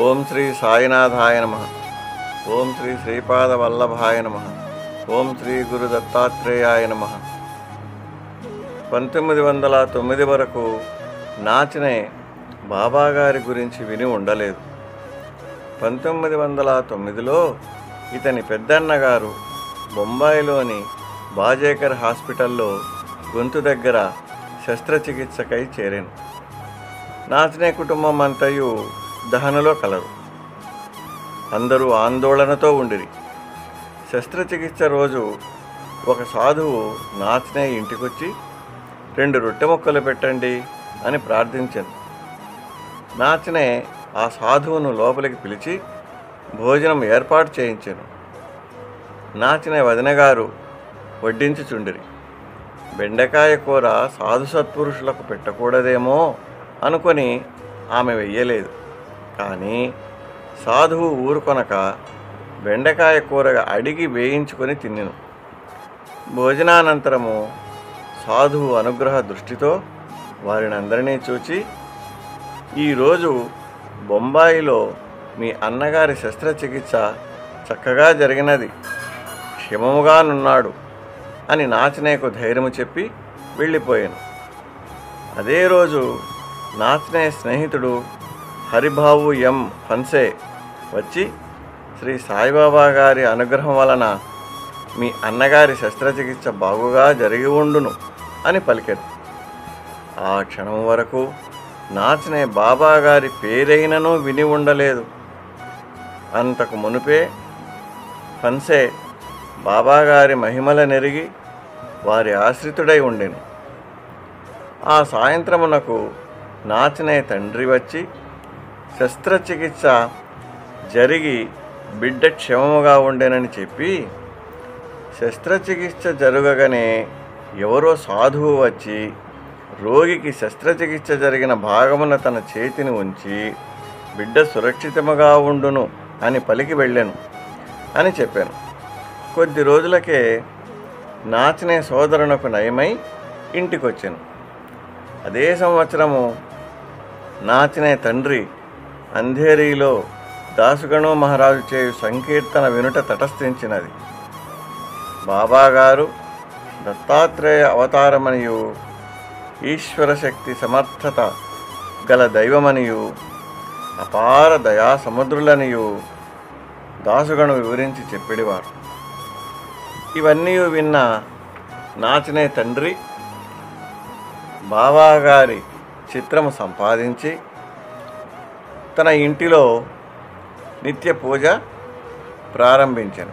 ఓం శ్రీ సాయినాథాయ నమః. ఓం శ్రీ శ్రీపాద వల్లభాయ నమః. ఓం శ్రీ గురు దత్తాత్రేయాయ నమః. 1909 వరకు నాచినే బాబాగారి గురించి విని ఉండలేదు. 1909లో ఇతని పెద్దన్నగారు బొంబాయిలోని బాజేకర్ హాస్పిటల్లో గొంతు దగ్గర శస్త్రచికిత్సకై చేరాను. నాచినే కుటుంబం అంతయు దహనలో కలరు. అందరూ ఆందోళనతో ఉండిరి. శస్త్రచికిత్స రోజు ఒక సాధువు నాచినే ఇంటికొచ్చి 2 రొట్టె ముక్కలు పెట్టండి అని ప్రార్థించాను. నాచినే ఆ సాధువును లోపలికి పిలిచి భోజనం ఏర్పాటు చేయించాను. నాచినే వదినగారు వడ్డించుచుండిరి. బెండకాయ కూర సాధు సత్పురుషులకు పెట్టకూడదేమో అనుకొని ఆమె వెయ్యలేదు. కానీ సాధువు ఊరుకొనక బెండకాయ కూర అడిగి వేయించుకొని తిన్నెను. భోజనానంతరము సాధువు అనుగ్రహ దృష్టితో వారిని అందరినీ చూచి, ఈరోజు బొంబాయిలో మీ అన్నగారి శస్త్రచికిత్స చక్కగా జరిగినది, క్షేమముగానున్నాడు అని నాచినేకు ధైర్యము చెప్పి వెళ్ళిపోయాను. అదే రోజు నాచినే స్నేహితుడు హరిబాబు ఎం ఫన్సే వచ్చి, శ్రీ సాయిబాబా గారి అనుగ్రహం వలన మీ అన్నగారి శస్త్రచికిత్స బాగుగా జరిగి ఉండును అని పలికారు. ఆ క్షణం వరకు నాచినే బాబాగారి పేరైనను విని ఉండలేదు. అంతకు మునుపే ఫన్సే బాబాగారి మహిమల నెరిగి వారి ఆశ్రితుడై ఉండెను. ఆ సాయంత్రమునకు నాచినే తండ్రి వచ్చి, శస్త్రచికిత్స జరిగి బిడ్డ క్షేమముగా ఉండేనని చెప్పి, శస్త్రచికిత్స జరగగానే ఎవరో సాధువు వచ్చి రోగికి శస్త్రచికిత్స జరిగిన భాగమున తన చేతిని ఉంచి బిడ్డ సురక్షితముగా ఉండును అని పలికి వెళ్ళాను అని చెప్పాను. కొద్ది రోజులకే నాచినే సోదరునకు నయమై ఇంటికొచ్చాను. అదే సంవత్సరము నాచినే తండ్రి అంధేరీలో దాసుగణు మహారాజు చేయు సంకీర్తన వినుట తటస్థించినది. బాబాగారు దత్తాత్రేయ అవతారమనియు ఈశ్వరశక్తి సమర్థత గల దైవమనియు అపార దయా సముద్రులనియు దాసుగణు వివరించి చెప్పిడివారు. ఇవన్నీ విన్న నాచినే తండ్రి బాబాగారి చిత్రము సంపాదించి తన ఇంటిలో నిత్య పూజ ప్రారంభించాను.